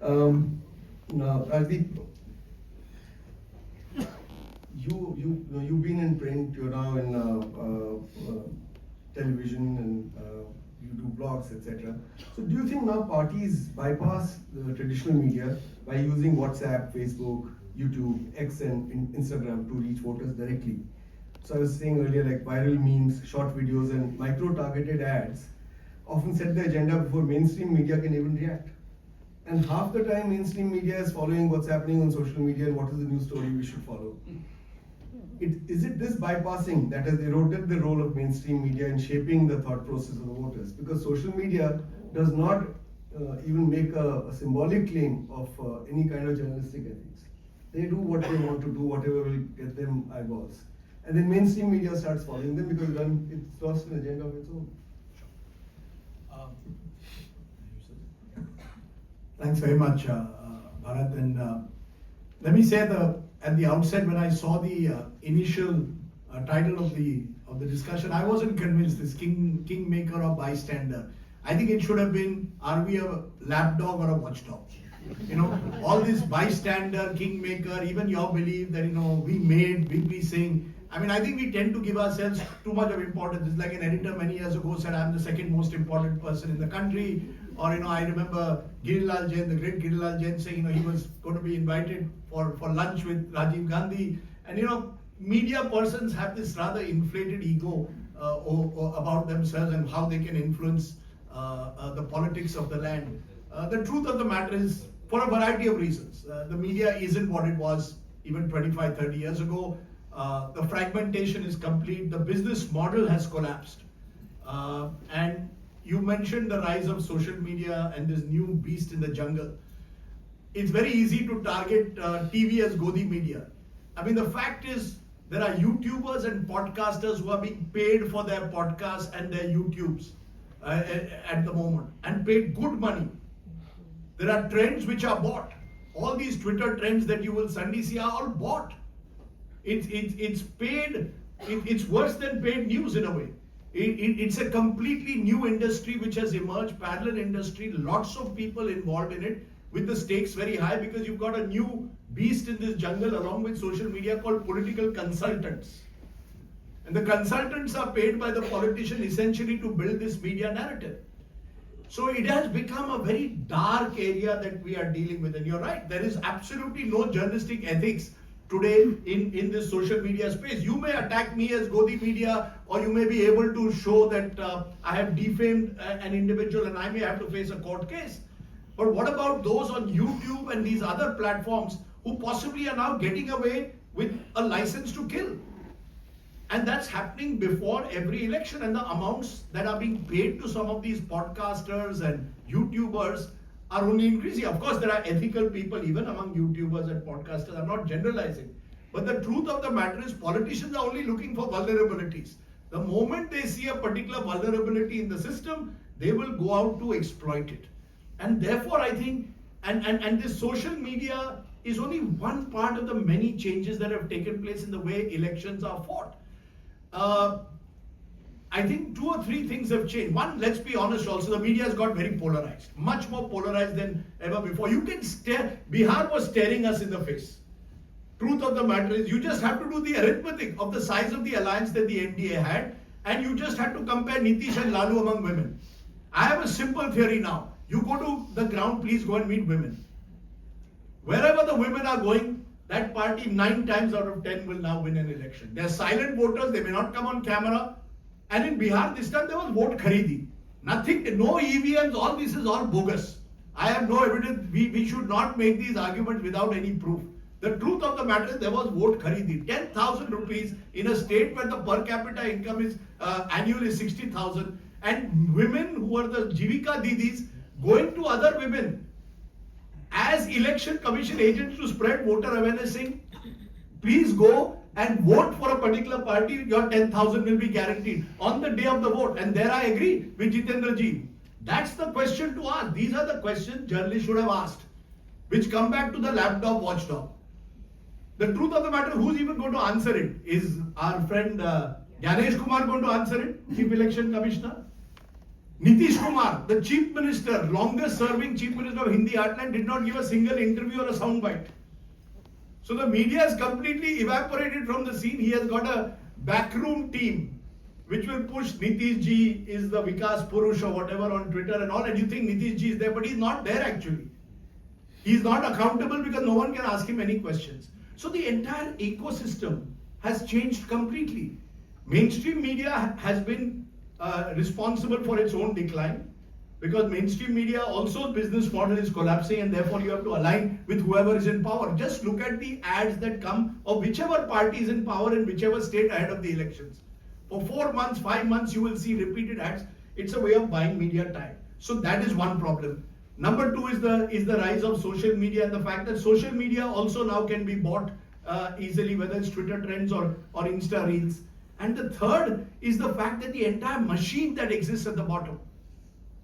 Now, Rajdeep, you've been in print, you're now in television, and you do blogs, etc. So do you think now parties bypass the traditional media by using WhatsApp, Facebook, YouTube, X, and Instagram to reach voters directly? So I was saying earlier, like viral memes, short videos, and micro-targeted ads often set the agenda before mainstream media can even react. And half the time, mainstream media is following what's happening on social media and what is the news story we should follow. Is it this bypassing that has eroded the role of mainstream media in shaping the thought process of the voters? Because social media does not even make a symbolic claim of any kind of journalistic ethics. They do what they want to do, whatever will get them eyeballs. And then mainstream media starts following them because it's lost an agenda of its own. Thanks very much, Bharat. And let me say at the outset, when I saw the initial title of the discussion, I wasn't convinced this kingmaker or bystander. I think it should have been, are we a lapdog or a watchdog? You know, all this bystander, kingmaker, even your belief that, you know, we sing. I mean, I think we tend to give ourselves too much of importance. It's like an editor many years ago said, I'm the second most important person in the country. Or, you know, I remember Girilal Jain, the great Girilal Jain, saying, you know, he was going to be invited for lunch with Rajiv Gandhi. And, you know, media persons have this rather inflated ego about themselves and how they can influence the politics of the land. The truth of the matter is, for a variety of reasons, the media isn't what it was even 25, 30 years ago. The fragmentation is complete. The business model has collapsed. And you mentioned the rise of social media and this new beast in the jungle. It's very easy to target TV as Godi media. I mean, the fact is, there are YouTubers and podcasters who are being paid for their podcasts and their YouTubes at the moment, and paid good money. There are trends which are bought. All these Twitter trends that you will suddenly see are all bought. It's paid. It's worse than paid news in a way. It's a completely new industry which has emerged, parallel industry, lots of people involved in it, with the stakes very high, because you've got a new beast in this jungle along with social media called political consultants. And the consultants are paid by the politician essentially to build this media narrative. So it has become a very dark area that we are dealing with. And you're right, there is absolutely no journalistic ethics today in this social media space. You may attack me as Godi media, or you may be able to show that I have defamed an individual and I may have to face a court case. But what about those on YouTube and these other platforms who possibly are now getting away with a license to kill? And that's happening before every election, and the amounts that are being paid to some of these podcasters and YouTubers are only increasing. Of course, there are ethical people even among YouTubers and podcasters. I'm not generalizing. But the truth of the matter is, politicians are only looking for vulnerabilities. The moment they see a particular vulnerability in the system, they will go out to exploit it. And therefore, I think, and this social media is only one part of the many changes that have taken place in the way elections are fought. I think 2 or 3 things have changed. One, let's be honest also, the media has got very polarized, much more polarized than ever before. You can stare, Bihar was staring us in the face. Truth of the matter is, you just have to do the arithmetic of the size of the alliance that the NDA had, and you just have to compare Nitish and Lalu among women. I have a simple theory now. You go to the ground, please go and meet women. Wherever the women are going, that party 9 times out of 10 will now win an election. They are silent voters, they may not come on camera. And in Bihar this time there was vote kharidi. Nothing, no EVMs, all this is all bogus. I have no evidence. We should not make these arguments without any proof. The truth of the matter is, there was vote kharidi. 10,000 rupees in a state where the per capita income is annual is 60,000. And women who are the Jivika Didis going to other women as election commission agents to spread voter awareness, saying, please go and vote for a particular party, your 10,000 will be guaranteed on the day of the vote. And there I agree with Jitendra ji. That's the question to ask. These are the questions journalists should have asked, which come back to the lapdog watchdog. The truth of the matter, who's even going to answer it? Is our friend Ganesh Kumar going to answer it, Chief Election Commissioner? Nitish Kumar, the chief minister, longest serving chief minister of Hindi heartland, did not give a single interview or a soundbite. So the media has completely evaporated from the scene. He has got a backroom team which will push Nitish Ji is the Vikas Purush or whatever on Twitter and all, and you think Nitish Ji is there, but he's not there actually. He's not accountable because no one can ask him any questions. So the entire ecosystem has changed completely. Mainstream media has been responsible for its own decline because mainstream media also business model is collapsing and therefore you have to align with whoever is in power. Just look at the ads that come of whichever party is in power in whichever state ahead of the elections. For 4 months, 5 months, you will see repeated ads. It's a way of buying media time. So that is one problem. Number two is the rise of social media and the fact that social media also now can be bought easily, whether it's Twitter trends or Insta reels. And the third is the fact that the entire machine that exists at the bottom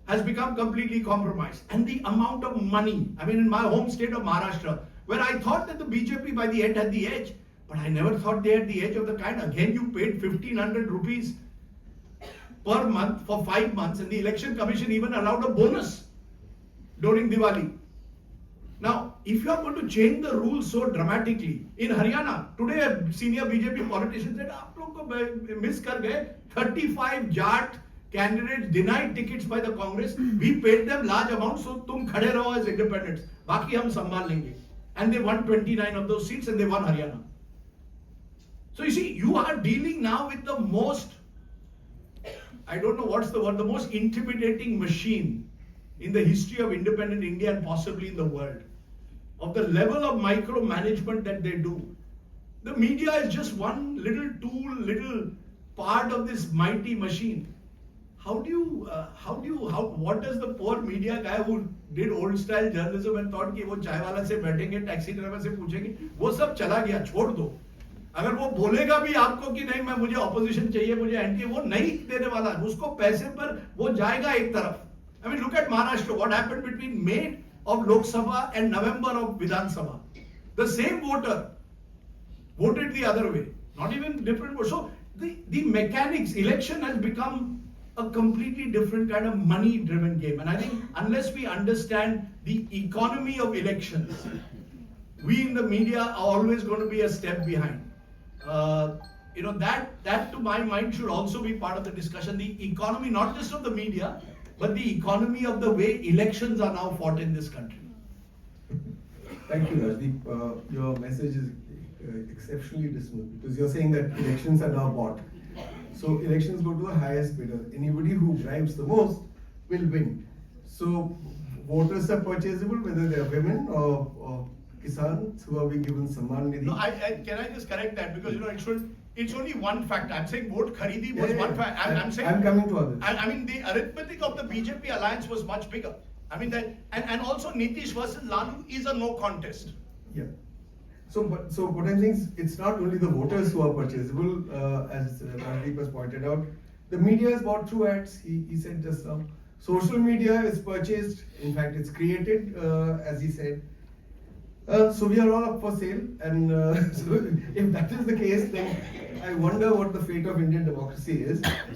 has become completely compromised. And the amount of money, I mean in my home state of Maharashtra, where I thought that the BJP by the end had the edge, but I never thought they had the edge of the kind. Again, you paid 1,500 rupees per month for 5 months and the election commission even allowed a bonus during Diwali. Now, if you are going to change the rules so dramatically, in Haryana, today a senior BJP politician said, "Aap log ko miss kar gaye, 35 Jat candidates denied tickets by the Congress. We paid them large amounts, so tum khade raho as independents. Baki hum sambhal lenge." And they won 29 of those seats and they won Haryana. So you see, you are dealing now with the most, I don't know what's the word, the most intimidating machine in the history of independent India and possibly in the world. Of the level of micromanagement that they do. The media is just one little tool, little part of this mighty machine. What does the poor media guy who did old style journalism and thought कि वो चाय वाला से बैठेंगे, taxi driver से पूछेंगे, वो सब चला गया, छोड़ दो. अगर वो बोलेगा भी आपको कि नहीं, मैं मुझे ऑपोजिशन चाहिए, मुझे एंटी, वो नहीं देने वाला, उसको पैसे पर वो जाएगा एक तरफ. I mean, look at Maharashtra, what happened between May of Lok Sabha and November of Vidhan Sabha. The same voter voted the other way, not even different vote. So the mechanics, election has become a completely different kind of money-driven game. And I think unless we understand the economy of elections, we in the media are always going to be a step behind. That to my mind should also be part of the discussion. The economy, not just of the media, but the economy of the way elections are now fought in this country. Thank you, Rajdeep. Your message is exceptionally dismal because you're saying that elections are now bought. So elections go to the highest bidder. Anybody who bribes the most will win. So voters are purchasable, whether they are women or kisans who are being given Samman Nidhi. No, can I just correct that because it's only one factor. I'm saying vote kharidi was one factor. I'm saying I'm coming to others. I mean the arithmetic of the BJP alliance was much bigger. I mean that, and also Nitish versus Lalu is a no contest. Yeah. So what I'm saying is, it's not only the voters who are purchasable, as Rajdeep has pointed out. The media is bought through ads. He said just now. Social media is purchased. In fact, it's created, as he said. So we are all up for sale, and so if that is the case, then I wonder what the fate of Indian democracy is.